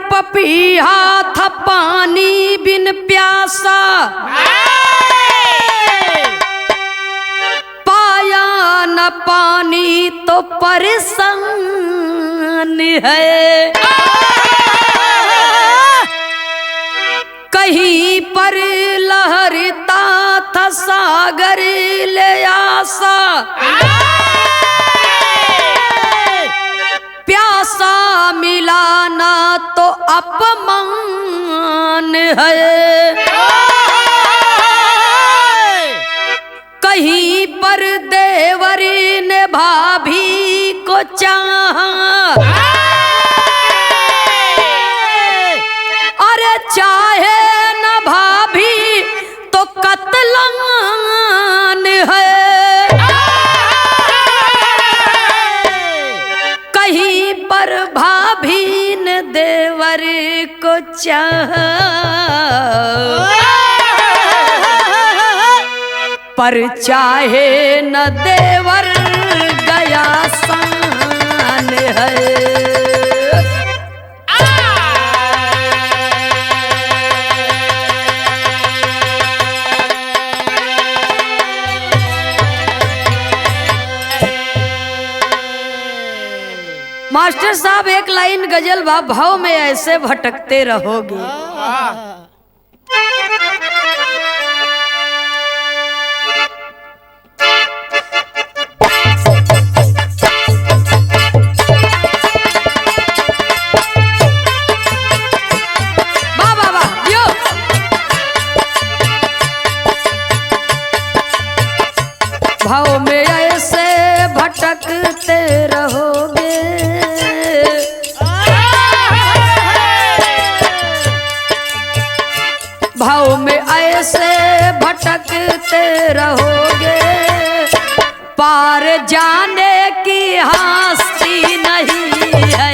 पपीहा था पानी बिन प्यासा, पाया न पानी तो परेशान है। कहीं पर लहरता था सागर ले आसा, प्यासा मिला ना तो अपमान है। कहीं पर देवरी ने भाभी को चाहा, अरे चाहे न भाभी तो कत्लान है। कहीं पर भाभी ने देवर को चाहा, पर चाहे न देवर गया सान है। मास्टर साहब एक लाइन गजल बा, भाव में ऐसे भटकते रहोगे। वाह वाह वाह यो। भाव में ऐसे भटकते रहोगे, भाव में ऐसे भटकते रहोगे, पार जाने की हस्ती नहीं है।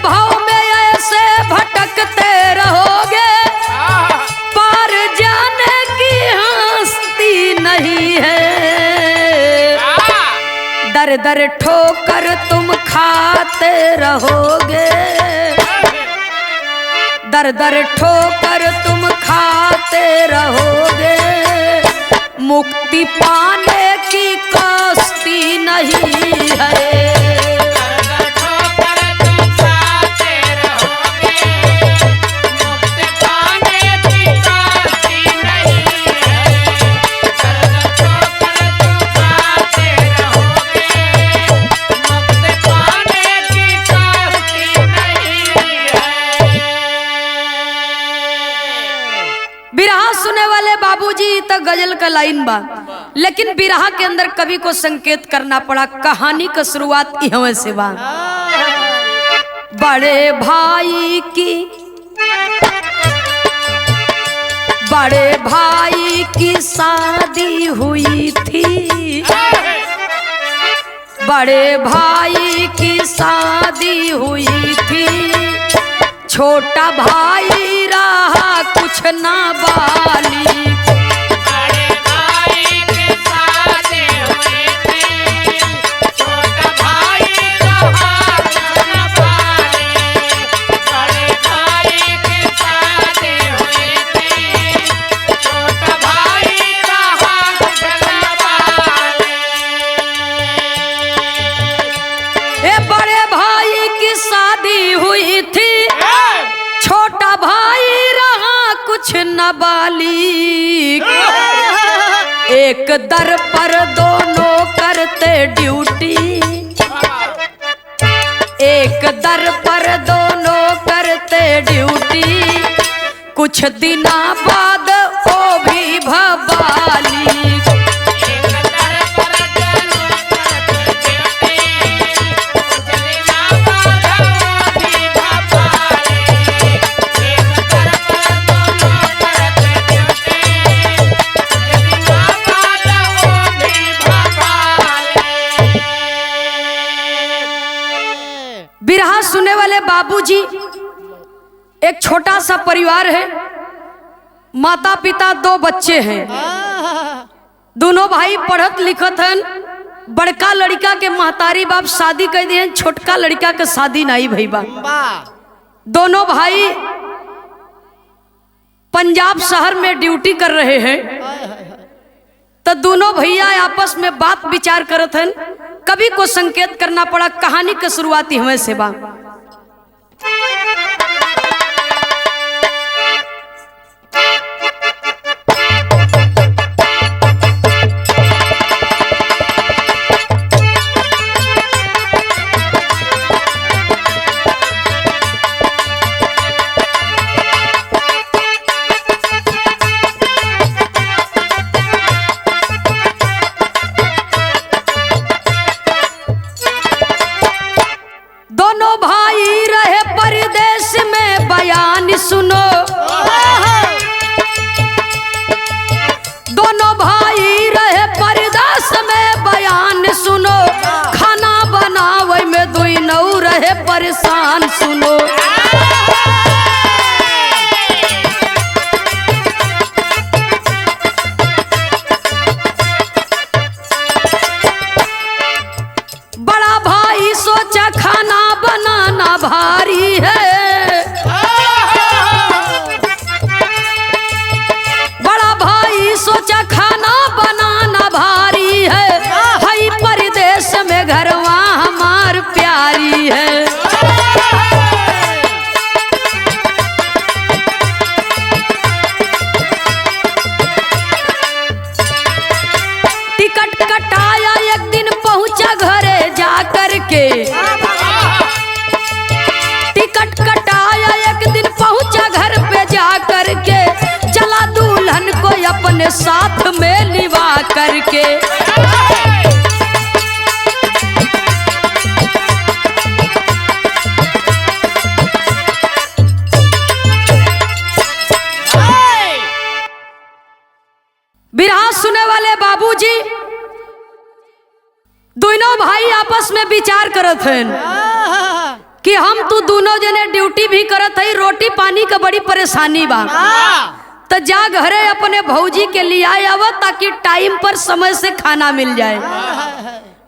भाव में ऐसे भटकते रहोगे, पार जाने की हस्ती नहीं है। दर दर ठोकर तुम खाते रहोगे, दर दर ठोकर तुम खाते रहोगे, मुक्ति पाने की कश्ती नहीं है। बिरहा सुने वाले बाबूजी तक गजल का लाइन बा, लेकिन बिरहा के अंदर कवि को संकेत करना पड़ा। कहानी का शुरुआत यहाँ से बा। बड़े भाई की शादी हुई थी, बड़े भाई की शादी हुई थी, छोटा भाई रहा कुछ ना बाली। बड़े भाई की शादी हुई थी, छोटा भाई रहा कुछ ना बाली। बड़े भाई की शादी हुई थी, छोटा भाई रहा कुछ ना बाली। ए बड़े भाई की शादी हुई थी, छोटा भाई रहा कुछ नाबालिग। एक दर पर दोनों करते ड्यूटी, एक दर पर दोनों करते ड्यूटी, कुछ दिना बाद वो भी भबाली। एक बाबूजी, एक छोटा सा परिवार है, माता पिता, 2 बच्चे हैं। दोनों भाई पढ़त लिखत हैं। बड़का लड़का के महतारी बाप शादी कर दिए, छोटका लड़का के शादी नहीं भई बा। दोनों भाई पंजाब शहर में ड्यूटी कर रहे हैं। तो दोनों भैया आपस में बात विचार करत हैं। कवि को संकेत करना पड़ा। कहानी की शुरुआती हमें से बा। दोनों भाई रहे परदेश में, बयान सुनो। दोनों भाई रहे परदेश में, बयान सुनो। खाना बनावे में दुई नौ रहे परेशान, सुनो। बड़ा भाई सोचा खाना बनाना भारी है। बड़ा भाई सोचा खाना बनाना भारी है। हई परदेश में घरवा हमार प्यारी है। टिकट कटाया, एक दिन पहुंचा घरे जा करके। टिकट कटाया, एक दिन पहुंचा घर पे जा करके। चला दुल्हन को अपने साथ में लिवा करके। बिरहा सुने वाले बाबूजी, दोनों भाई आपस में विचार करत हैं कि हम तू दोनों जने ड्यूटी भी करत है, रोटी पानी का बड़ी परेशानी बा। तो जा घरे अपने भौजी के लिए आवा ताकि टाइम पर समय से खाना मिल जाए।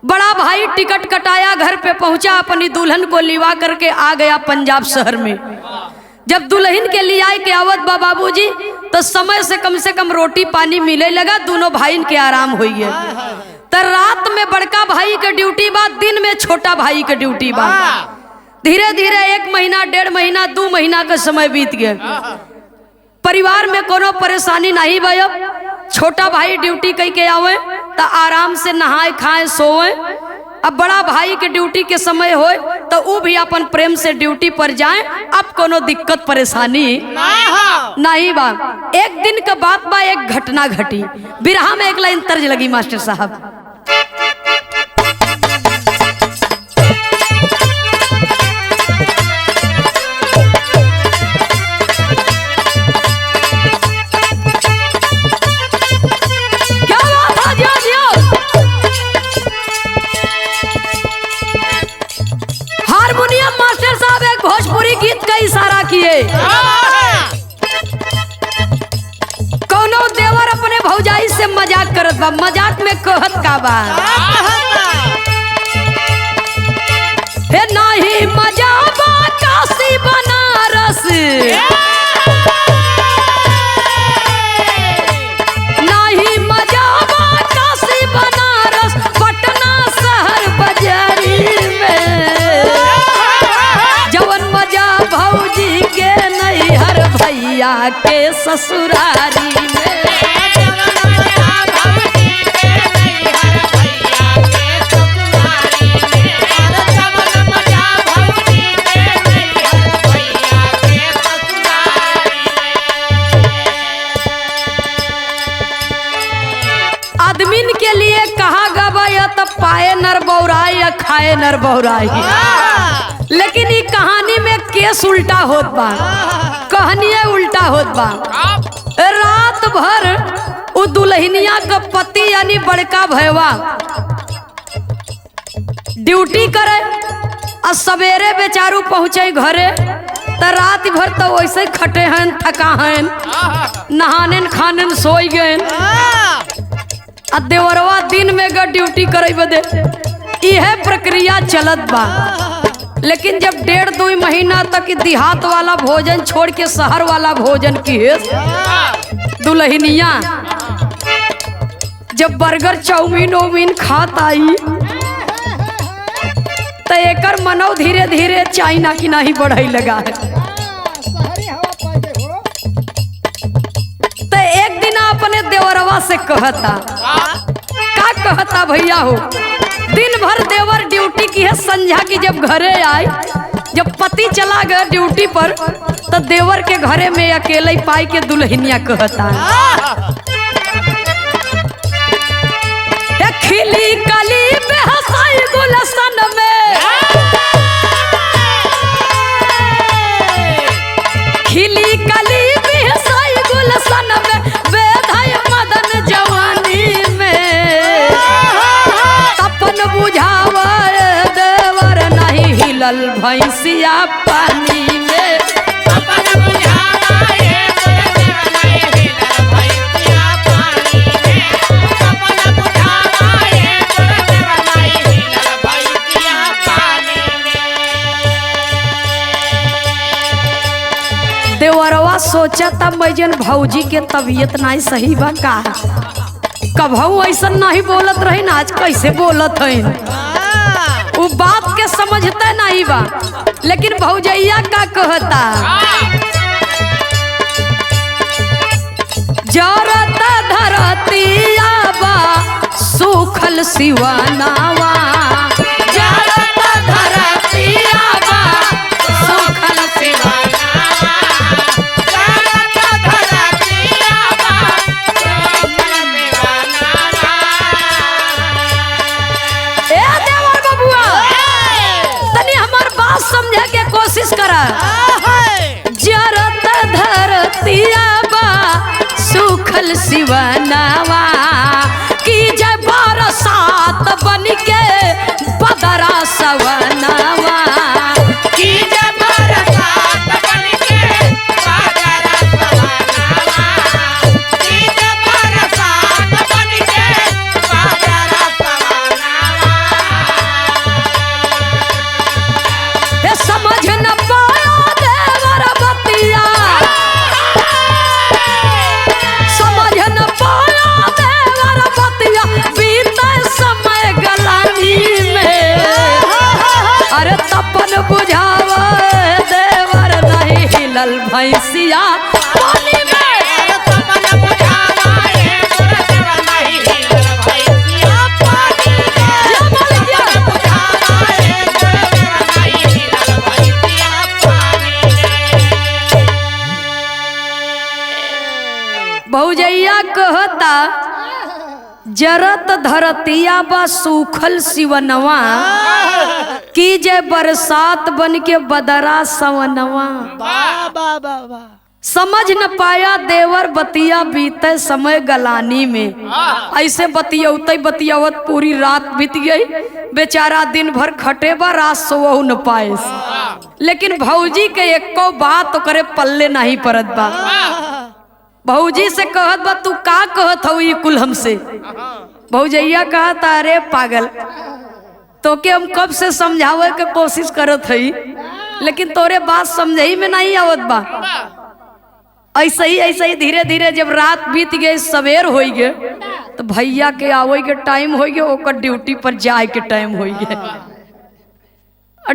बड़ा भाई टिकट कटाया, घर पे पहुंचा, अपनी दुल्हन को लिवा करके आ गया पंजाब शहर में। जब दुल्हन के लिए आए के आवत बा बाबूजी, तो समय से कम रोटी पानी मिले लगा। दोनों भाई के आराम हुई है। तो रात में बड़का भाई के ड्यूटी बा, दिन में छोटा भाई के ड्यूटी बा। धीरे धीरे 1 महीना, 1.5 महीना, 2 महीना का समय बीत गया। परिवार में कोनो परेशानी नहीं भय। छोटा भाई ड्यूटी कई के आवे तो आराम से नहाए खाए सोए। अब बड़ा भाई के ड्यूटी के समय होए तो वो भी अपन प्रेम से ड्यूटी पर जाए। अब कोनो दिक्कत परेशानी नहीं बा। एक दिन का बात बा, एक घटना घटी। बिरहा में एक लाइन तर्ज लगी मास्टर साहब। हारमोनियम मास्टर साहब एक भोजपुरी गीत का इशारा किए। कौनो देवर अपने भौजाई से मजाक करत बा। मजाक में कहत का बा, हे नाही मजा बा काशी बनारस, नाही मजा बा काशी बनारस, पटना शहर बजारी में। जवन मजा भौजी के नैहर भैया के ससुरारी में। आदमीन के लिए कहा गवा या तो पाए नर बौराई या खाए नर बौराई। लेकिन ये कहानी में केस उल्टा होत बा, कहानियां उल्टा होत बा। रात भर वो दुल्हनिया का पति यानी बड़का भैया ड्यूटी करे और सवेरे बेचारू पहुँचे घरे तो रात भर तो वैसे ही खटे हैं, थका हैं, नहाने खाने सोई गए। आ देवरवा दिन में ग ड्यूटी करे बदे यह प्रक्रिया चलत बा। लेकिन जब 1.5-2 महीना तक देहात वाला भोजन छोड़ के शहर वाला भोजन की दुल्हनिया जब बर्गर चाउमीन ओमीन खात आई तो एकर मनौ धीरे धीरे चाइना की नहीं बढ़ाई लगा है। तो एक दिन अपने देवरवा से कहता, का कहता भैया हो, दिन भर देवर ड्यूटी की है, संझा की जब घरे आई, जब पति चला गया ड्यूटी पर तो देवर के घरे में अकेले ही पाई के दुल्हनिया कहता, खिली कली में हंसाई गुलशन में, खिली कली में हंसाई गुलशन में, बेधाई मदन जवानी में, तपन बुझावा देवर नहीं हिलल भैंसिया पानी में, अपन बुझावा देवर नहीं हिलल भैंसिया पानी में, अपन बुझावा देवर नहीं हिलल भैंसिया पानी में। देवरवा सोचा तब मैजन भौजी के तबीयत नहीं सही बा का, कभू ऐसा नहीं बोलत रही ना, आज कैसे बोलत है, वो बात के समझते नहीं बा। लेकिन भौजैया का कहता, जरत धरतिया बा सूखल सिवानावा, जरत धरतिया बा सूखल सिवानावा, जरत धरतिया बा सूखल सिवानावा। ए देवर बबुआ तनी हमार बात समझे के कोशिश करा, जरत धरतिया बा सूखल सिवनावा, की जय बरसात बन के बदरा सवनावा, की जय बरसात बन के बदरा सवनावा, की जय बरसात बन के बदरा सवनावा। हे समझ न पाया देवर बतिया, समझ न पाया देवर बतिया, बीते समय गलानी में, अरे तपन बुझावा देवर नहीं हिलल भैंसिया पानी में, तपन बुझावा देवर नहीं हिलल भैंसिया पानी में, तपन बुझावा देवर नहीं हिलल भैंसिया पानी में। भौजैया कहता, जरत धरतिया बा सूखल सिवनवा, की जय बरसात बन के बदरा सवनवा, समझ न पाया देवर बतिया बीते समय गलानी में। ऐसे बतियौते बतियावत पूरी रात बीत गई, बेचारा दिन भर खटे बा, रात सोवहु न पाए। लेकिन भौजी के एको बात करे पल्ले नहीं पड़त बा। भौजी से कहत बा, तू का कहत हऊ कुल हमसे? भौजैया कहता, अरे पागल, तो के हम कब से समझावे के कोशिश करत हई, लेकिन तोरे बात समझई में नहीं आवत बा। ऐसे ही धीरे धीरे जब रात बीत गए, सवेर हो गए, तो भैया के आवे के टाइम हो गए, ओकर ड्यूटी पर जाए के टाइम हो गए।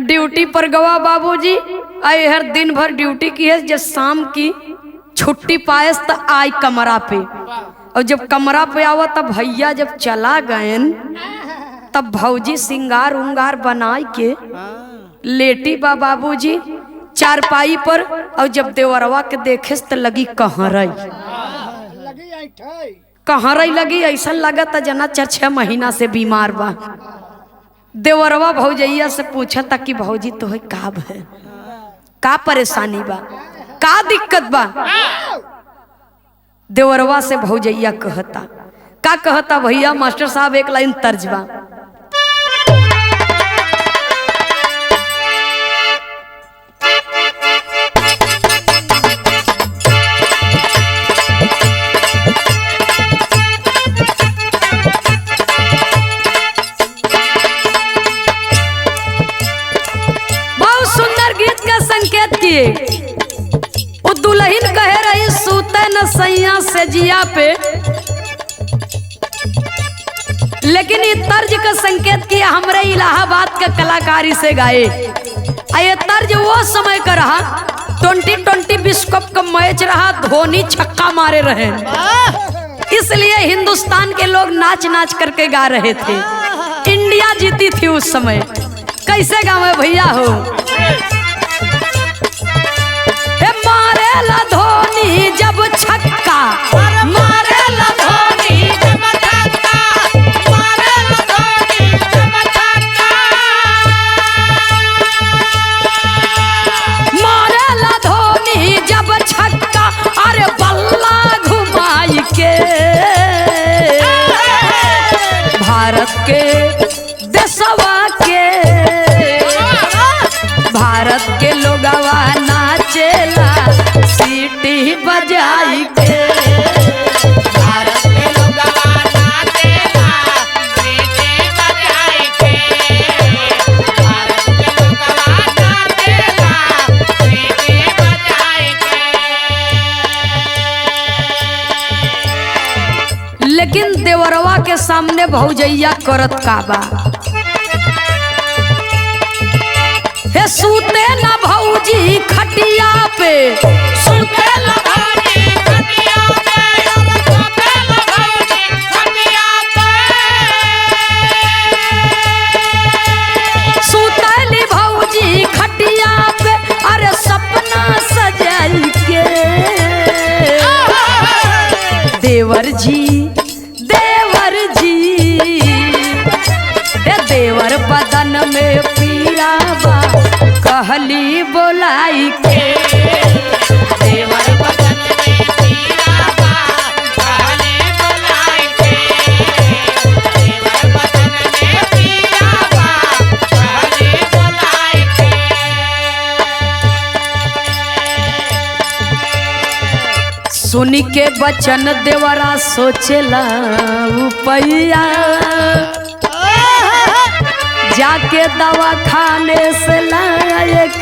ड्यूटी पर गवा बाबूजी, आए हर दिन भर ड्यूटी की है, जब शाम की छुट्टी पाए तो आई कमरा पे, और जब कमरा पे आवा तब भैया जब चला गए, तब भौजी सिंगार उंगार बनाई के लेटी बा बाबूजी चारपाई पर, और जब देवरवा के देखे तो लगी कहरई लगी, ऐसा लगा था जना 4-6 महीना से बीमार बा। देवरवा भौजैया से पूछा था कि भौजी तो है का है, का परेशानी बा, का दिक्कत बा? देवरवा से भौजैया कहता, का कहता भैया मास्टर साहब, एक लाइन तर्ज बा। से जिया पे। लेकिन ये तर्ज का संकेत किया हमरे इलाहाबाद का कलाकारी से गाए। ये तर्ज वो समय का रहा 2020 विश्व कप का मैच रहा, धोनी छक्का मारे रहे, इसलिए हिंदुस्तान के लोग नाच नाच करके गा रहे थे। इंडिया जीती थी उस समय। कैसे गावे भैया हो, मारेला धोनी जब छक्का, मारेला धोनी जब छक्का, मारेला धोनी जब छक्का, मारेला धोनी जब छक्का, अरे बल्ला घुमाई के भारत के देशवा के, भारत के लोगवा नाचेला सीटी बजाई के, भारत के लोगवा नाचेला सीटी बजाई के, भारत के लोगवा नाचेला सीटी बजाई के। लेकिन देवरवा के सामने भौजैया करत काबा, हे सूते न भौजी खटिया पे, सूते न भौजी खटिया पे, सूते न भौजी खटिया पे, सूतली भौजी खटिया पे, अरे सपना सजाई के देवर जी, देवर जी, हे देवर बदन में पीड़ा बा कहली बोलाई के, देवर बदन में पीड़ा बा कहली बोलाई के, देवर बदन में पीड़ा बा कहली बोलाई के। सुनी के बचन देवरा सोचेला उपैया, जाके दवा खाने से लायक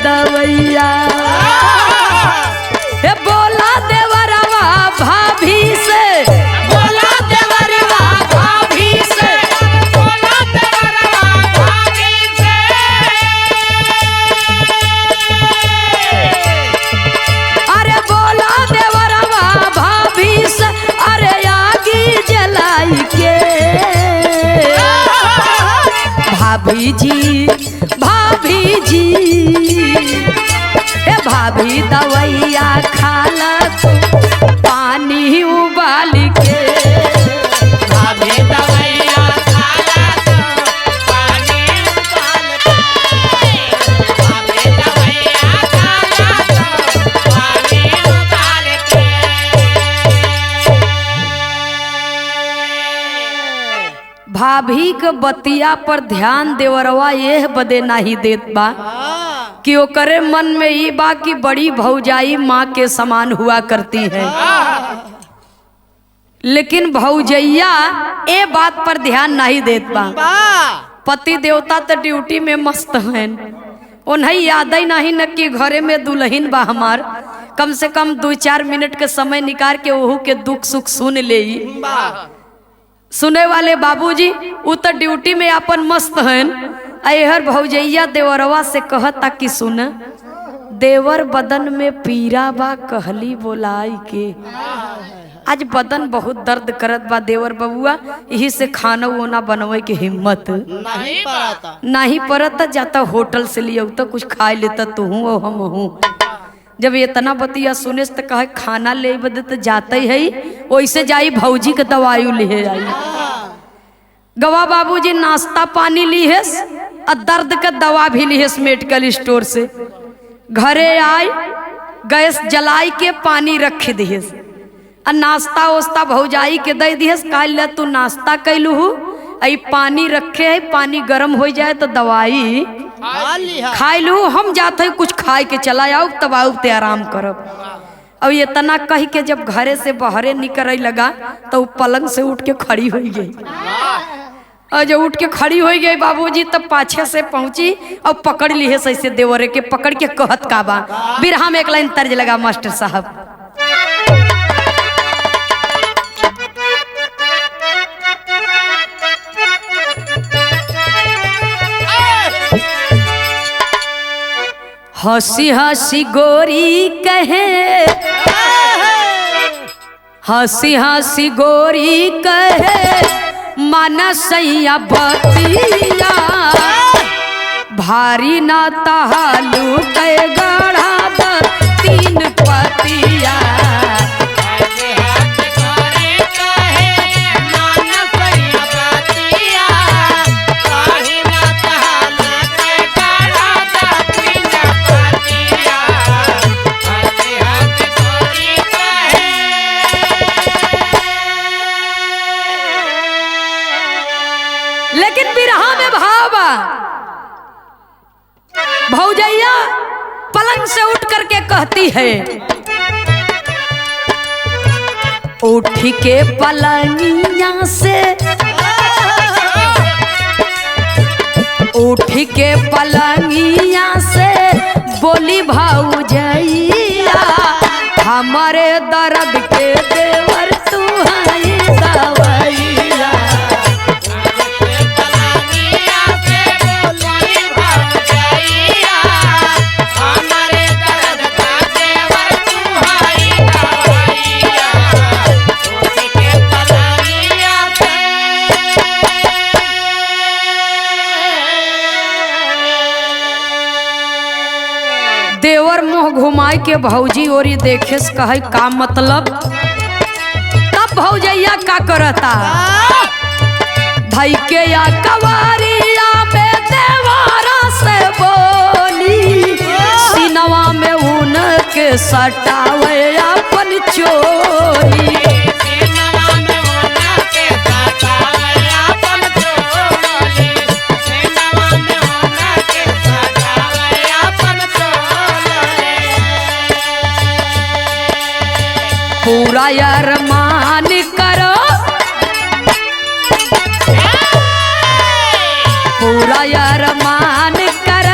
दवैया, हे बोला देवरवा भाभी से, बोला देवरवा भाभी से, बोला देवरवा भाभी से, अरे बोला देवरवा भाभी से, अरे आगी जलाई के भाभी जी, भाभी जी, हे भाभी दवैया खाला तू पानी उबाल के, भाभी दवैया खाला तो पानी उबाल के, भाभी दवैया खाला तो पानी उबाल के। भाभी के बतिया पर ध्यान देवरवा यह बदे नहीं देत बा कि ओकरे मन में ये बा कि बड़ी भौजाई माँ के समान हुआ करती है। लेकिन भौजैया ए बात पर ध्यान नहीं देत बा। पति देवता तो ड्यूटी में मस्त हैं, उन्हें याद ही नहीं न कि घरे में दुल्हन बा हमार, कम से कम 2-4 मिनट के समय निकाल के ओहू के दुख सुख सुन ले। सुने वाले बाबूजी उ तो ड्यूटी में अपन मस्त हैं। अहर भौजैया देवरवा से कहता कि सुन देवर बदन में पीरा बा कहली बोलाई के, आज बदन बहुत दर्द करत बा देवर बबुआ, यही से खाना वोना बनवे के हिम्मत नहीं पड़ता, जाता होटल से लिया तो कुछ खाए लेता तू हूँ हम हूँ। जब इतना बतिया सुने तो कहे खाना ले बदे तो जाता ही है, वैसे जाई भौजी के दवाई ले आई। गवा बाबूजी नाश्ता पानी लीहेस और दर्द का दवा भी लीहेस मेडिकल स्टोर से। घरे आई गैस जलाई के पानी रख दिहेस और नाश्ता वास्ता भौजाई के दे दिहेस, काल तू नाश्ता कैलू आई पानी रखे है, पानी गर्म हो जाए तो दवाई खाई लू, हम जाते कुछ खाए के चला आओ तब आओ ते आराम करब। और ये तना कह के जब घरे से बहरे निकल लगा तो वो पलंग से उठ के खड़ी हो गई। और जब उठ के खड़ी हो गई बाबूजी तब पाछे से पहुंची और पकड़ ली है सही से देवरे के, पकड़ के कहत का बा बिरहा में एक लाइन तर्ज लगा मास्टर साहब। हंसी हंसी गोरी कहे, हंसी हंसी गोरी कहे मनसैया बतिया, भारी ना तहालू के गढ़ा द तीन पतिया। लेकिन बिरहा में भावा भौजैया पलंग से उठ करके कहती है, उठ के पलंगिया से, उठ के पलंगिया से बोली भौजैया, हमारे दर्द के देवर तू है दवैया। देवर मुँह घुमाई के भौजी ओरी देखे से कहे का मतलब। तब भौजैया का करता, धई के या कवारिया में देवारा से बोली, सिनवा में ऊन के सटावे अपन चोली। पूरा अरमान करो, पूरा अरमान कर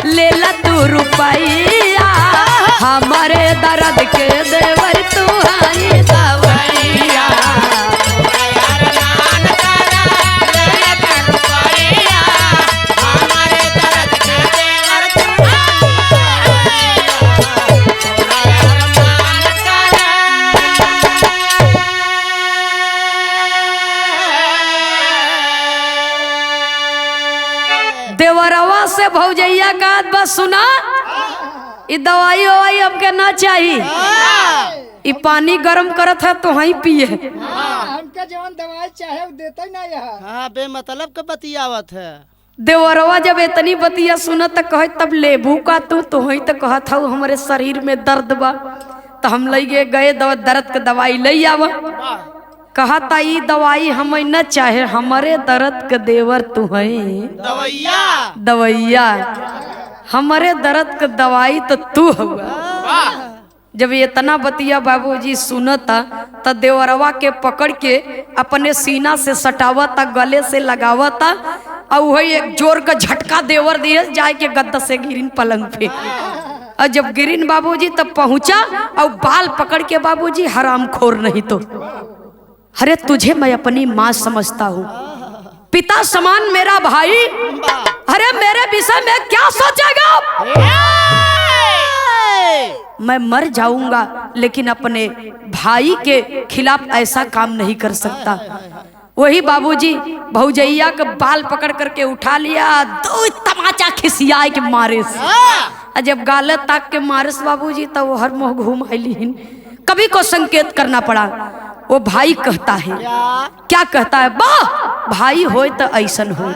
ले ला तू रुपैया, हमारे दर्द के देवर तू है दवैया। देवरवा से भौजैया का बस सुना, ई दवाई ववाई हमके ना चाहिए, ई पानी गरम करत है तो वही पिए। हमके जवन दवाई चाहे देते ना यहाँ। हाँ बेमतलब के बतियावत है। देवरवा जब इतनी बतिया सुनत त कहे तब लेबू का तू तो वही तो कहत हूँ हमारे शरीर में दर्द बा, तो हम ले गए दर्द के दवाई ले आवा। कहता ई दवाई हमें न चाहे, हमारे दर्द के देवर तू है दवैया, दवैया, हमारे दर्द के दवाई तो तू हुआ। जब इतना बतिया बाबूजी सुनता तो देवरवा के पकड़ के अपने सीना से सटावता, गले से लगावता, और वही एक जोर का झटका देवर दिए जाए के गद्दा से गिरिन पलंग पे। और जब गिरिन बाबूजी तब पहुंचा और बाल पकड़ के बाबूजी हराम खोर नहीं तो, अरे तुझे मैं अपनी माँ समझता हूँ, पिता समान मेरा भाई, अरे मेरे विषय में क्या सोचेगा। मैं मर जाऊंगा लेकिन अपने भाई के खिलाफ ऐसा काम नहीं कर सकता। वही बाबूजी भौजैया के बाल पकड़ करके उठा लिया, दो तमाचा खिसियाए के मारे से। जब गाले ताक के मारे से बाबूजी तब वो हर मुँह घूम आईलीन। कभी को संकेत करना पड़ा। वो भाई कहता है, क्या कहता है, बा भाई होए तो ऐसन हो।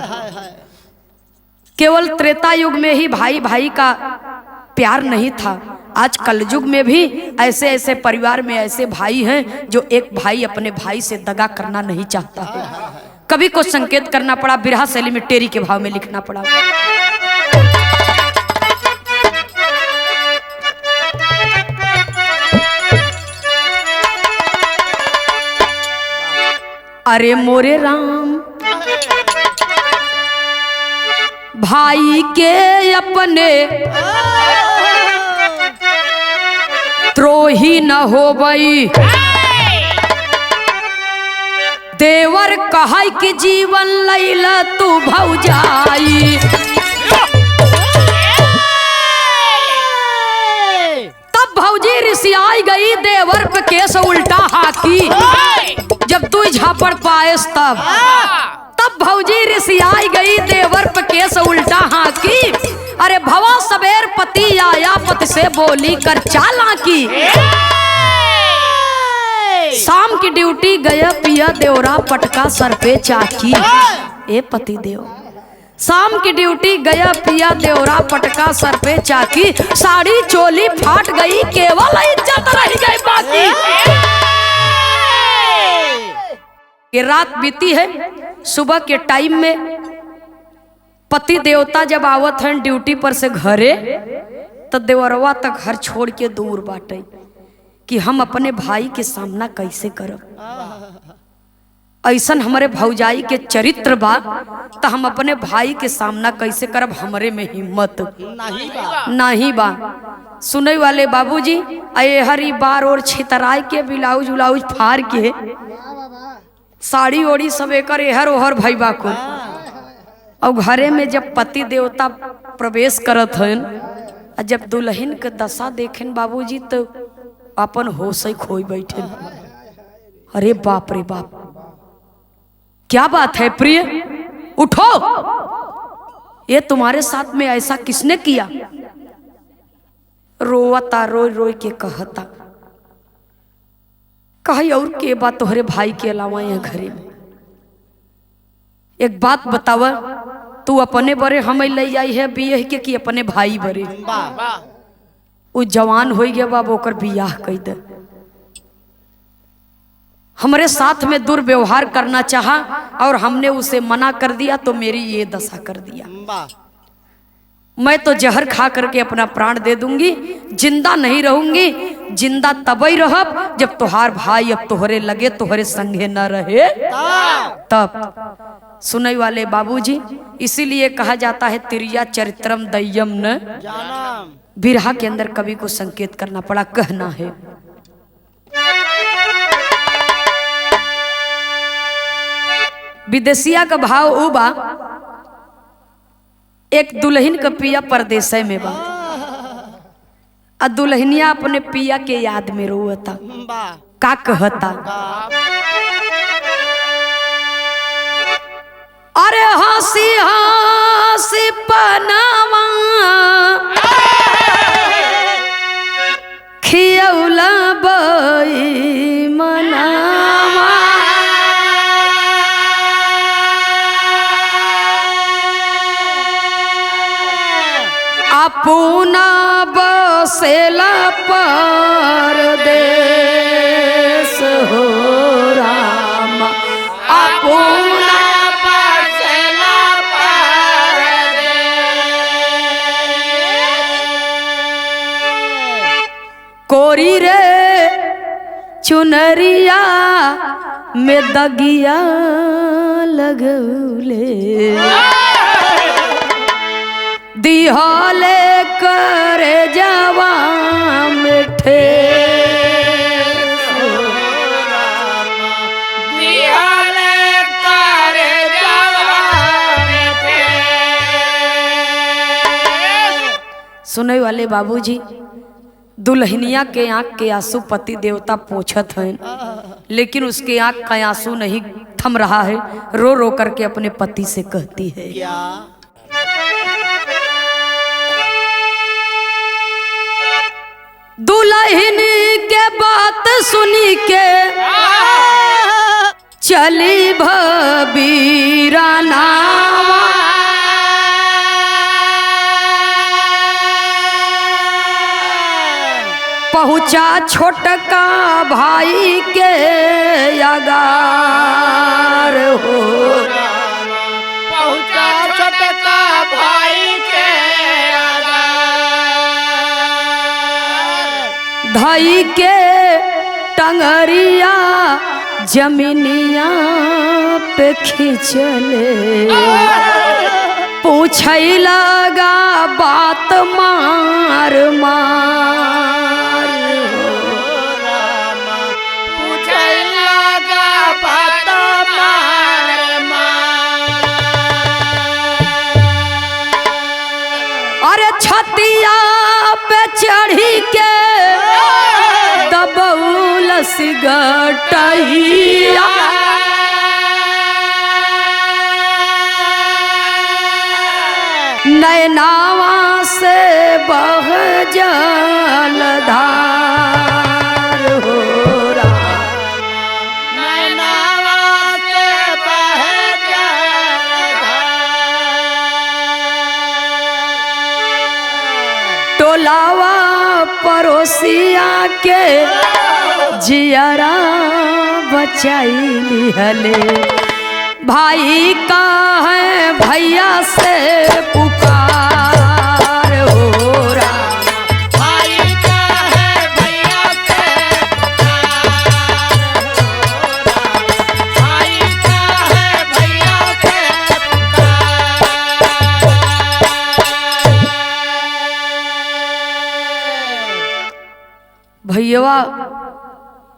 केवल त्रेता युग में ही भाई भाई का प्यार नहीं था, आज कलयुग में भी ऐसे ऐसे परिवार में ऐसे भाई हैं जो एक भाई अपने भाई से दगा करना नहीं चाहता है। कभी को संकेत करना पड़ा, बिरहा शैली में टेरी के भाव में लिखना पड़ा। अरे मोरे राम भाई के अपने द्रोही न होबई, देवर कहा कि जीवन लैला तू भौजाई। रिसियाई गई देवर पे केस उल्टा हाकी। जब तू झापड़ पाएस तब भौजी रिसियाई गई देवर पे केस उल्टा हाकी। अरे भवा सबेर पति आया पति से बोली कर चालाकी। शाम की ड्यूटी गया पिया देवरा पटका सर पे चाकी। ए पति देव शाम की ड्यूटी गया पिया देवरा पटका सर पे चाकी। साड़ी चोली फाट गई केवल इज्जत रह गई बाकी। ये रात बीती है। सुबह के टाइम में पति देवता जब आवत हैं ड्यूटी पर से घरे तो देवरवा तक घर छोड़ के दूर बाटे कि हम अपने भाई के सामना कैसे करब। ऐसन हमारे भौजाई के चरित्र बा तो हम अपने भाई के सामना कैसे करब। हमरे में हिम्मत नहीं बा। सुने वाले बाबूजी अये हरी बार और छितराय के ब्लाउज उलाउज फाड़ के साड़ी ओड़ी सब एकर एहर ओहर भाई बा को। और घरे में जब पति देवता प्रवेश करत हन जब दुल्हन के दशा देखें बाबूजी तो अपन होश खोई बैठे। अरे बाप रे बाप क्या बात है प्रिय, उठो, ये तुम्हारे साथ में ऐसा किसने किया। रोता रोई रोई के कहता कही और के बात तोहरे भाई के अलावा यहाँ घरे में। एक बात बतावा तू अपने बरे हम ले आई है बियाह के कि अपने भाई बरे। वो जवान हो गया बाबू ओकर बियाह कई दे। हमारे साथ में दुर्व्यवहार करना चाहा और हमने उसे मना कर दिया तो मेरी ये दशा कर दिया। मैं तो जहर खा करके अपना प्राण दे दूंगी, जिंदा नहीं रहूंगी। जिंदा तबई रहब जब तोहार भाई अब तोहरे लगे तोहरे संगे न रहे तब। सुनई वाले बाबूजी इसीलिए कहा जाता है तिरिया चरित्रम दय्यम न जानम। बिरहा के अंदर कवि को संकेत करना पड़ा, कहना है विदेशिया का भाव उबा। एक दुल्हन का पिया परदेश में बा आ दुल्हनिया अपने पिया के याद में रोता। का कहता अरे हंसी हंसी पनावा खियौला बई मनावा। अपना बसेला परदेस हो राम। अपना बसेला परदेस। कोरी रे चुनरिया में दगिया लगौले दिहाले करे जवा मिठे। दिहाले करे जवा मिठे। सुने वाले बाबूजी दुल्हनिया के आंख के आंसू पति देवता पोछत हैं, लेकिन उसके आंख का आंसू नहीं थम रहा है। रो रो करके अपने पति से कहती है दुल्हन के बात सुनी के चली भबीरा नावा। पहुँचा छोटका भाई के अगार हो। पहुँचा छोटका भाई के धई के टंगरिया जमीनिया पे खिंचले पूछई लगा बात मार मार। पूछे लगा बात मार मार। अरे छतिया पे चढ़ी के सिगटैया नैनावा से बह जलधार हो टोलावा पड़ोसिया के जियरा बचाई हले भाई का है भैया से पुकार हो राम भाई का है भैया से पुकार हो राम भाई का है भैया से पुकार। भैया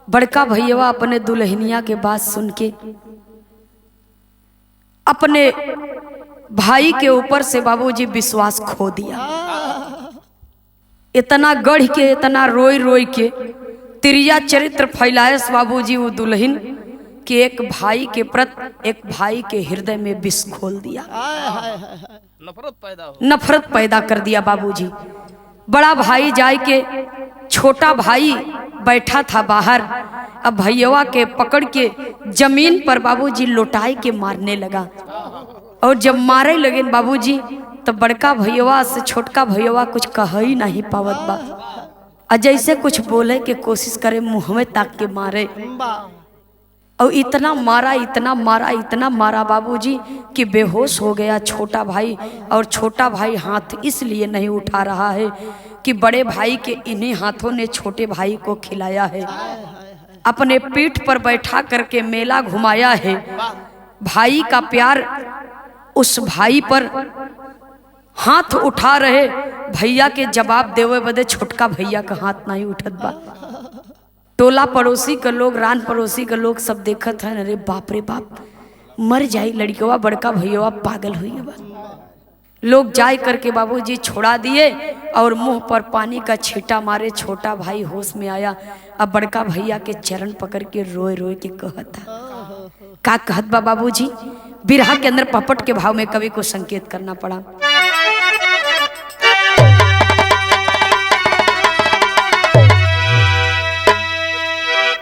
बड़का भैया अपने दुल्हनिया के बात सुन के अपने भाई के ऊपर से बाबूजी विश्वास खो दिया। इतना गढ़ के इतना रोई रोई के तिरिया चरित्र फैलायस बाबूजी वो दुल्हन कि एक भाई के प्रति एक भाई के हृदय में विष खोल दिया, नफरत पैदा कर दिया बाबूजी। बड़ा भाई जाय के छोटा भाई बैठा था बाहर, अब भैया के पकड़ के जमीन पर बाबूजी लौटाई के मारने लगा। और जब मारे लगे बाबूजी तो बड़का भैया से छोटका भैया कुछ कह ही नहीं पावत बा, और जैसे कुछ बोले के कोशिश करे मुंह में ताक के मारे। और इतना मारा इतना मारा इतना मारा बाबूजी कि बेहोश हो गया छोटा भाई। और छोटा भाई हाथ इसलिए नहीं उठा रहा है कि बड़े भाई के इन्हीं हाथों ने छोटे भाई को खिलाया है, अपने पीठ पर बैठा करके मेला घुमाया है। भाई का प्यार उस भाई पर हाथ उठा रहे, भैया के जवाब देवे बदे छोटका भैया का हाथ नहीं उठत बा। टोला पड़ोसी के लोग, रान पड़ोसी के लोग सब देखत हैं, अरे बाप रे बाप, मर जाई लड़कवा, बड़का भैया पागल हुई बा। लोग जाय करके बाबूजी छोड़ा दिए और मुंह पर पानी का छींटा मारे। छोटा भाई होश में आया, अब बड़का भैया के चरण पकड़ के रोए रोए के कहता का कहत बा बाबूजी। बिरहा के अंदर पपट के भाव में कवि को संकेत करना पड़ा।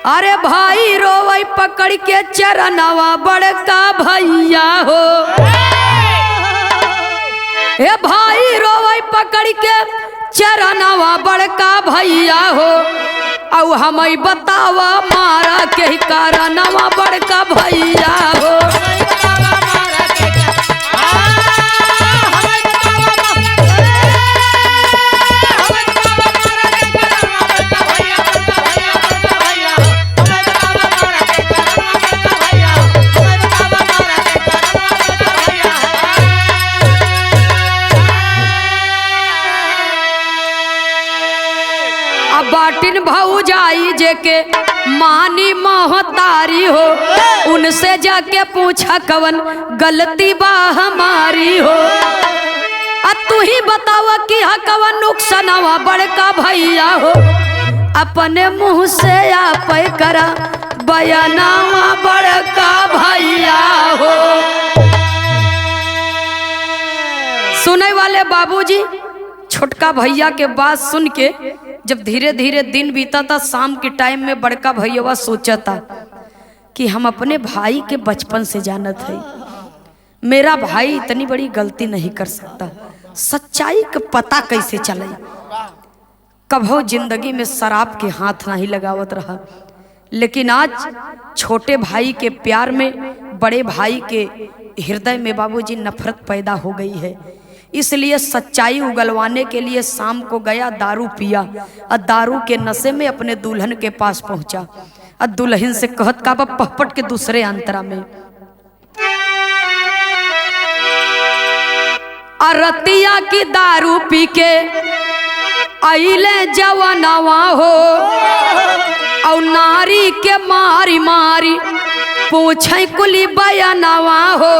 अरे भाई रोवई पकड़ के चरणवा बड़का भैया हो, हे भाई रोवई पकड़ के चरणवा बड़का भैया हो। औ हमें बतावा मारा के कारणवा बड़का भैया हो। बाटिन भौजाई जेके मानी महतारी हो, उनसे जाके पूछा कवन गलती बा हमारी हो। अब तू ही बतावा कि हा कवन नुकसानवा बड़का भैया हो। अपने मुंह से आप करा बयानावा बड़का भैया हो। सुने वाले बाबूजी छोटका भैया के बात सुन के जब धीरे धीरे दिन बीता था, शाम के टाइम में बड़का भैया सोचा था कि हम अपने भाई के बचपन से जानत है, मेरा भाई इतनी बड़ी गलती नहीं कर सकता। सच्चाई का पता कैसे चले। कभो जिंदगी में शराब के हाथ नहीं लगावत रहा, लेकिन आज छोटे भाई के प्यार में बड़े भाई के हृदय में बाबूजी नफरत पैदा हो गई है। इसलिए सच्चाई उगलवाने के लिए शाम को गया, दारू पिया और दारू के नशे में अपने दुल्हन के पास पहुंचा और दुल्हन से कहत का पहपट के दूसरे अंतरा में, अरतिया की दारू पी के आइले जवानवा हो, और नारी के मारी मारी पूछे कुली बयानवा हो।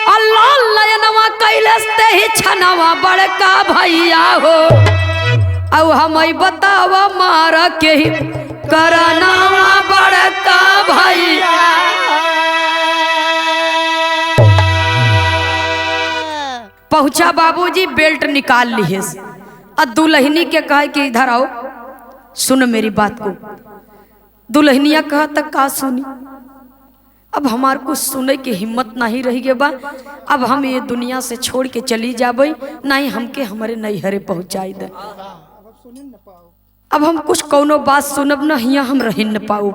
अल्लाह लयनवा कैलस्ते ही छनवा बड़का भैया हो। औ हमें बतावा मारा के ही करनावा बड़का भाई पहुंचा बाबूजी बेल्ट निकाल लिए और दुल्हनी के कहे कि इधर आओ सुन मेरी बात को। दुल्हनिया कहा तक का सुनी, अब हमार को सुने की हिम्मत नहीं रही गे बा। अब हम ये दुनिया से छोड़ के चली जाबे, नहीं हमके हमारे नैहरे पहुंचाई दे। अब हम कुछ कौनो बात सुनब न, हिया हम रह न पाऊ,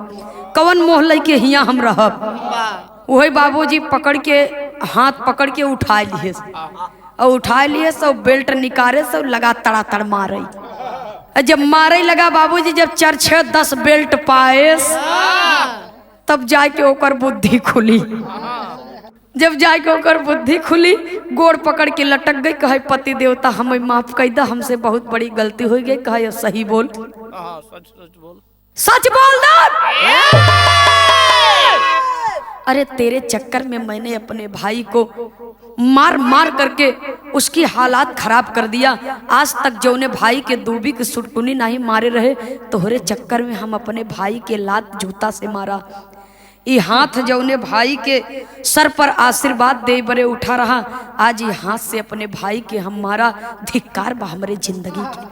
कवन मोह लई के हिया हम रहब। वही बाबूजी पकड़ के हाथ पकड़ के उठा लिए और उठा लिए सब बेल्ट निकाले सब लगा तड़ातड़ मारे। जब मारे लगा बाबूजी, जब 4-6-10 बेल्ट पाए तब जाके ओकर बुद्धि खुली। जब जाके ओकर बुद्धि खुली, गोड़ पकड़ के लटक गई, कहे पति देवता हमें माफ कर दा, हमसे बहुत बड़ी गलती हो गई। कहे सही बोल, सच बोल ना। अरे तेरे चक्कर में मैंने अपने भाई को मार मार करके उसकी हालात खराब कर दिया। आज तक जो ने भाई के दूबी की सुटकुनी नहीं मारे रहे, तोहरे चक्कर में हम अपने भाई के लात जूता से मारा। ये हाथ जो ने भाई के सर पर आशीर्वाद दे बरे उठा रहा, आज ये हाथ से अपने भाई के हम मारा। धिक्कार बा हमारे जिंदगी की।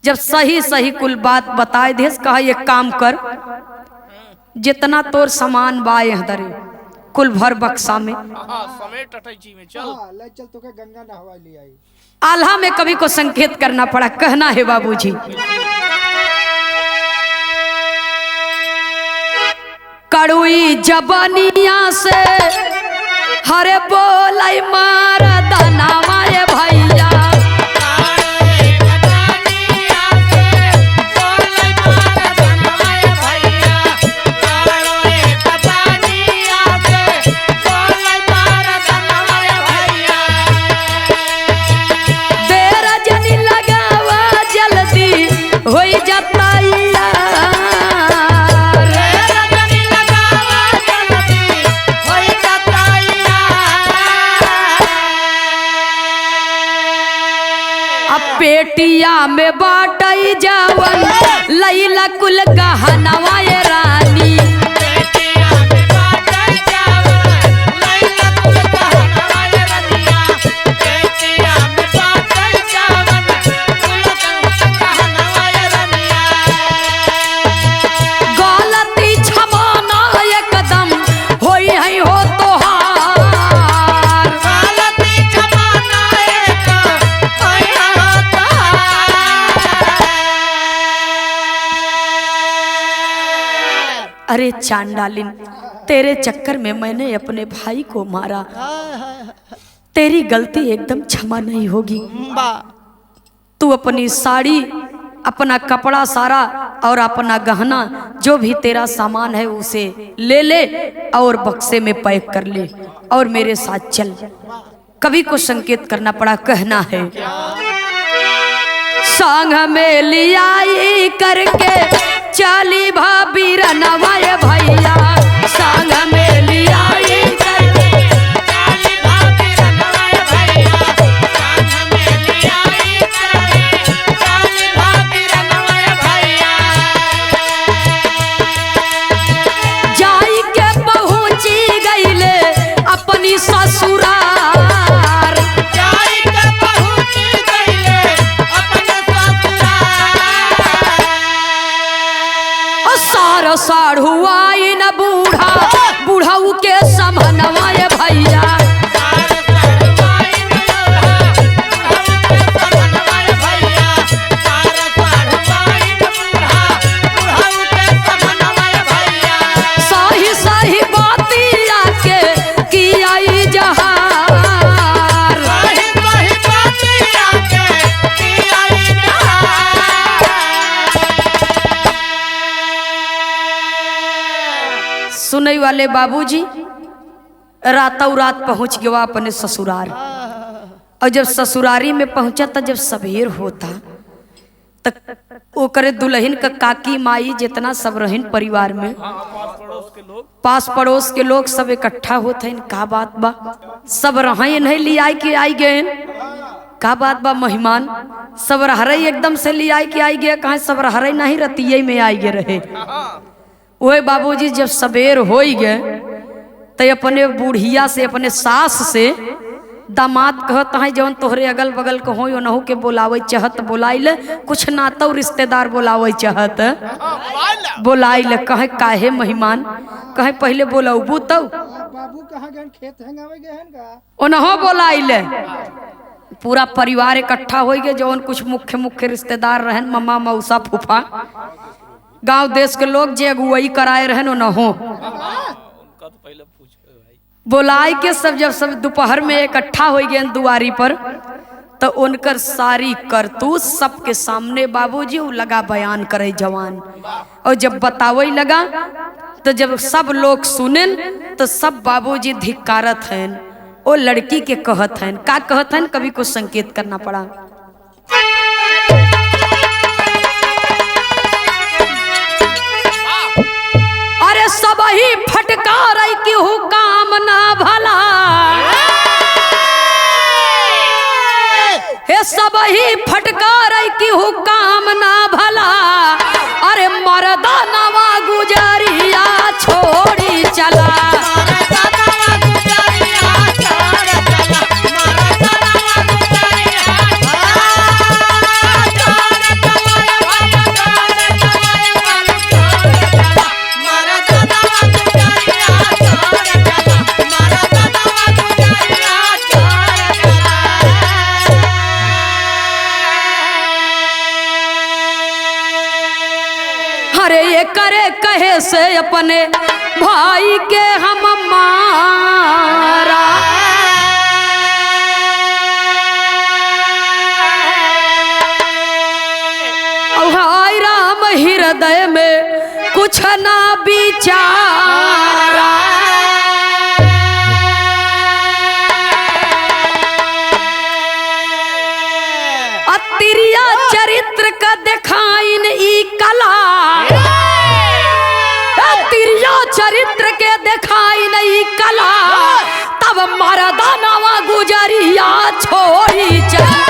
जब सही सही कुल बात बताए दे, कहा ये काम कर, जितना तोर सामान बा दरे कुल भर बक्सा में समेट अटैची में चल। ले चल तोके गंगा नहवा ले आई। आल्हा में कवि को संकेत करना पड़ा, कहना है बाबूजी, कड़ुई जबनिया से हरे बोलाई मार दानावा ये भैया। पेटिया में बाटई जावन लैला कुल गहनवा ये रानी। पेटिया में बाटई जावन लैला कुल गहनवा ये रनिया। पेटिया में बाटई जावन कुल गहनवा ये रनिया। गलती क्षमाना एकदम होई है हो तोहार। गलती क्षमाना एकदम होई है हो अरे चांडालिन, तेरे चक्कर में मैंने अपने भाई को मारा। तेरी गलती एकदम क्षमा नहीं होगी। तू अपनी साड़ी, अपना कपड़ा सारा और अपना गहना जो भी तेरा सामान है उसे ले ले और बक्से में पैक कर ले और मेरे साथ चल। कवि को संकेत करना पड़ा, कहना है, संग में लियाई करके चाली भाभी रनवाए भैया। संग में लियाई करके चाली भाभी रनवाए भैया। संग में लियाई करके चाली भाभी रनवाए भैया। जाई के पहुंची गईले अपनी ससुरार। जाई के पहुंची गईले अपने ससुरार। सार साढ़ुआई न बूढ़ा बूढ़ाऊ के समनवाए भैया। सही सही बातिया के किया जहार। सुनई वाले बाबूजी रातों रात पहुंच गया अपने ससुराल। और जब ससुरारी में पहुंचा तो जब सबेर होता तक वो करे दुल्हन का काकी माई जितना सब रहन परिवार में, पास पड़ोस के लोग सब इकट्ठा होते हैं। का बात बा, सब रहे नहीं ले आई के आई गए। का बात बा मेहमान सब रहरई एकदम से ले आई के आई गया कहा सब रहरई नहीं रतिये में आई गए रहे। वही बाबूजी जब सवेर हो गए तो अपने बूढ़िया से अपने सास से दामाद कहता है जौन तोहरे अगल बगल के हो नहु के बोलावे चाहत बोलाइले, कुछ नातो रिश्तेदार बोलावे चाहत बोलाइले। कहे काहे मेहमान, कहे पहले बोलाबू तब बाबू कहाँ गए खेत हंगावे गए हैं का ओनहो बोलाइले। पूरा परिवार इकट्ठा हो गए जौन कुछ मुख्य मुख्य रिश्तेदार रहन, मम्मा मौसा फूफा गांव देश के लोग जे अगुवाई कराए रहन ओनहो बोलाए के सब जब सब दोपहर में इकट्ठा हो गए दुआरी पर तो उनकर सारी करतूत सबके सामने बाबूजी लगा बयान करे जवान। और जब बतावे लगा तो जब सब लोग सुनेन तो सब बाबूजी धिक्कारत हैं, ओ लड़की के कहत हैं। का कहत हैं कभी कुछ संकेत करना पड़ा। अरे सब ही फटकार की हूँ काम ना भला, हे सब ही फटकार की हूँ काम ना भला। अरे मरदा नवा गुजरिया छोड़ी चला, करे कहे से अपने भाई के हम मारा। हाय राम हृदय में कुछ ना विचारा, अतिरिया चरित्र का दिखाइन ई कला, चरित्र के दिखाई नहीं कला। तब मरदा नवा गुजरिया छोड़ी चला,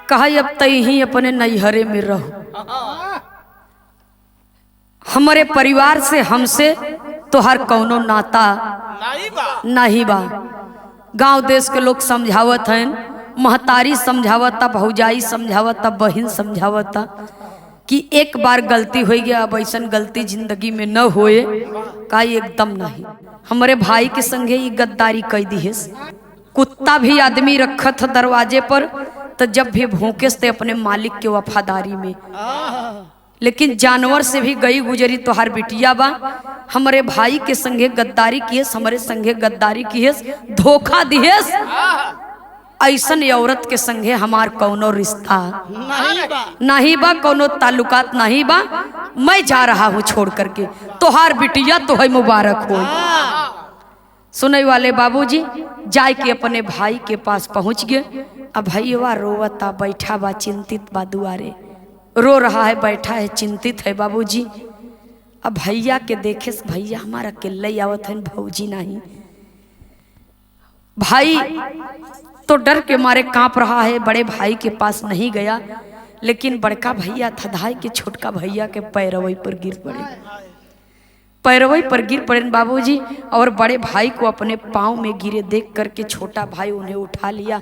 कहा अब तई ही अपने नैहरे में रहो, हमारे परिवार से हमसे तो हर कौनो नाता नहीं बा। गांव देश के लोग समझावत हैं, महतारी समझावता, भौजाई समझावता, बहन समझावता कि एक बार गलती हो गया अब ऐसा गलती जिंदगी में न होए। का एकदम नहीं, हमारे भाई के संगे ये गद्दारी कई दी है। कुत्ता भी आदमी रखत दरवाजे पर तो जब भी भूखे से अपने मालिक के वफादारी में, लेकिन जानवर से भी गई गुजरी तो हर बिटिया बा। हमारे भाई के संगे गद्दारी किए, हमारे संगे गद्दारी किए, धोखा दिए। ऐसन औरत के संगे हमार कौनो रिश्ता नहीं बा, कौनो ताल्लुकात नहीं बा। मैं जा रहा हूँ छोड़ करके, तोहार बिटिया तो है मुबारक हो। सुनने वाले बाबूजी जाय के अपने भाई के पास पहुंच गए। अब भैया रोवता, बैठा बा, चिंतित बा, दुआरे रो रहा है, बैठा है, चिंतित है बाबूजी। अब भैया के देखे से भैया हमारा अकेले आवत है, भौजी नहीं। भाई तो डर के मारे कांप रहा है, बड़े भाई के पास नहीं गया। लेकिन बड़का भैया थधाई के छोटका भैया के पैरवई पर गिर पड़े, पैरवई पर गिर पड़े बाबूजी। और बड़े भाई को अपने पाँव में गिरे देख करके छोटा भाई उन्हें उठा लिया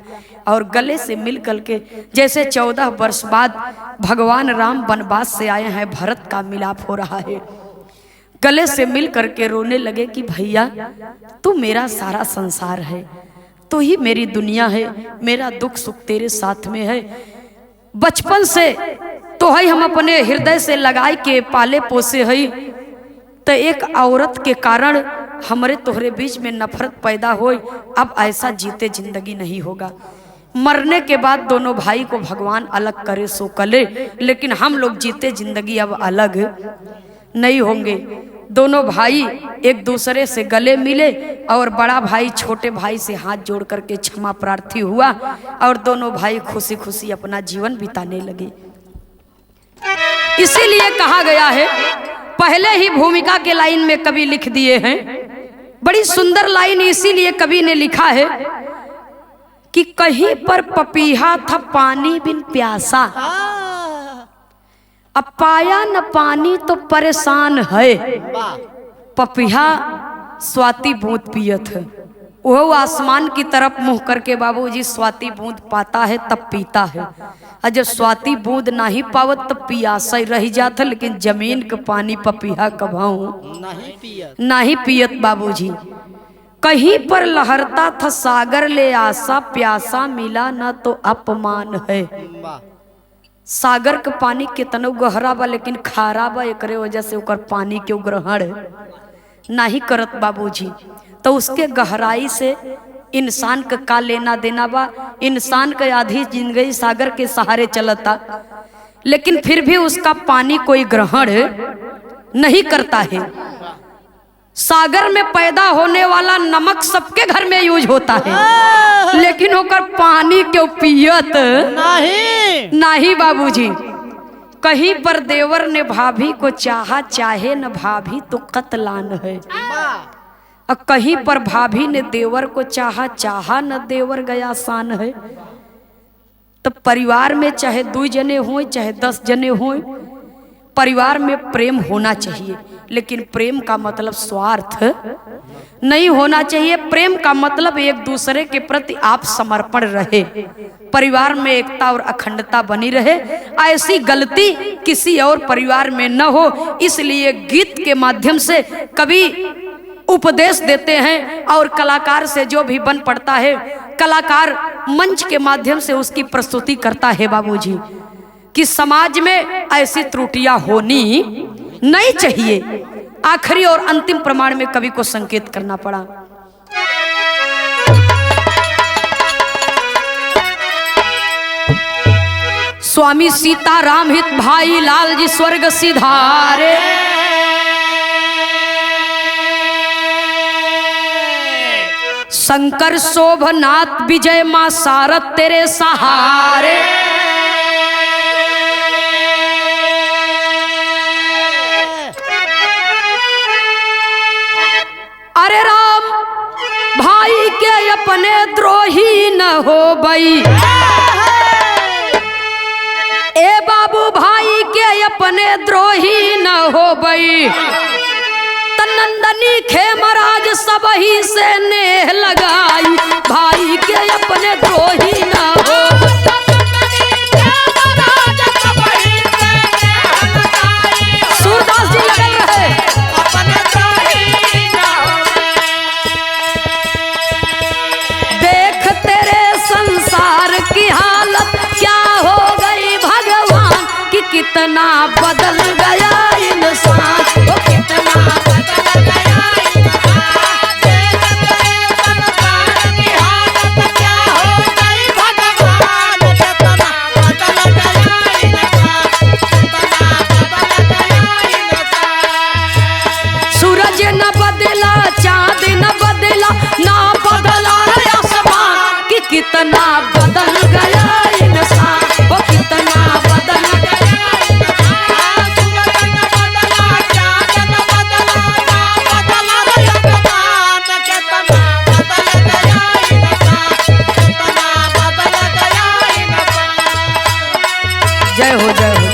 और गले से मिल करके, जैसे 14 वर्ष बाद भगवान राम वनवास से आए हैं, भरत का मिलाप हो रहा है। गले से मिल करके रोने लगे कि भैया तू मेरा सारा संसार है, तू ही मेरी दुनिया है, मेरा दुख सुख तेरे साथ में है। बचपन से तो है हम अपने हृदय से लगाई के पाले पोसे है, तो एक औरत के कारण हमारे तोहरे बीच में नफरत पैदा हो। अब ऐसा जीते जिंदगी नहीं होगा। मरने के बाद दोनों भाई को भगवान अलग करे सो कले, लेकिन हम लोग जीते जिंदगी अब अलग नहीं होंगे। दोनों भाई एक दूसरे से गले मिले और बड़ा भाई छोटे भाई से हाथ जोड़ करके क्षमा प्रार्थी हुआ और दोनों भाई खुशी खुशी अपना जीवन बिताने लगे। इसीलिए कहा गया है, पहले ही भूमिका के लाइन में कवि लिख दिए हैं, बड़ी सुंदर लाइन इसीलिए कवि ने लिखा है कि कहीं पर पपीहा था पानी बिन प्यासा, अब पाया न पानी तो परेशान है। पपीहा स्वाति बूंद पियत है, वह आसमान की तरफ मुंह करके बाबूजी स्वाति बूंद पाता है तब पीता है, और जब स्वाति बूंद नहीं पावत तब पियासा ही रह जाता। लेकिन जमीन का पानी पपीहा कभाऊ नहीं पियत बाबूजी। कहीं पर लहरता था सागर ले आशा, प्यासा मिला न तो अपमान है। सागर का पानी कितना गहरा बा लेकिन खारा बा, एकरे वजह से ओकर पानी के ग्रहण नहीं करत बाबूजी। तो उसके गहराई से इंसान का लेना देना बा। इंसान का आधी जिंदगी सागर के सहारे चलता, लेकिन फिर भी उसका पानी कोई ग्रहण नहीं करता है। सागर में पैदा होने वाला नमक सबके घर में यूज होता है, लेकिन होकर पानी क्यों पियत नहीं बाबूजी। कहीं पर देवर ने भाभी को चाहा, चाहे न भाभी तो कतलान है। और कहीं पर भाभी ने देवर को चाहा, चाहा न देवर गया शान है। तो परिवार में चाहे 2 जने हों चाहे 10 जने हों, परिवार में प्रेम होना चाहिए, लेकिन प्रेम का मतलब स्वार्थ नहीं होना चाहिए। प्रेम का मतलब एक दूसरे के प्रति आप समर्पण रहे, परिवार में एकता और अखंडता बनी रहे, ऐसी गलती किसी और परिवार में न हो। इसलिए गीत के माध्यम से कवि उपदेश देते हैं और कलाकार से जो भी बन पड़ता है, कलाकार मंच के माध्यम से उसकी प्रस्तुति करता है बाबूजी, कि समाज में ऐसी त्रुटियां होनी नहीं चाहिए। आखिरी और अंतिम प्रमाण में कवि को संकेत करना पड़ा। स्वामी सीताराम हित भाई लाल जी स्वर्ग सिधारे, शंकर शोभनाथ विजय मां सारथ तेरे सहारे। अरे राम भाई के अपने द्रोही न हो बई, ए बाबू भाई के अपने द्रोही न हो बई। नंदनी खेमराज सब ही से नेह लगाई, भाई के अपने द्रोही न हो। सूरदास जी लगे रहे, देख तेरे संसार की हालत क्या हो गई भगवान, कि कितना बदल गया इंसान, वो कितना कितना बदल गया इंसान, वो कितना बदल गया इंसान। जय हो जय हो।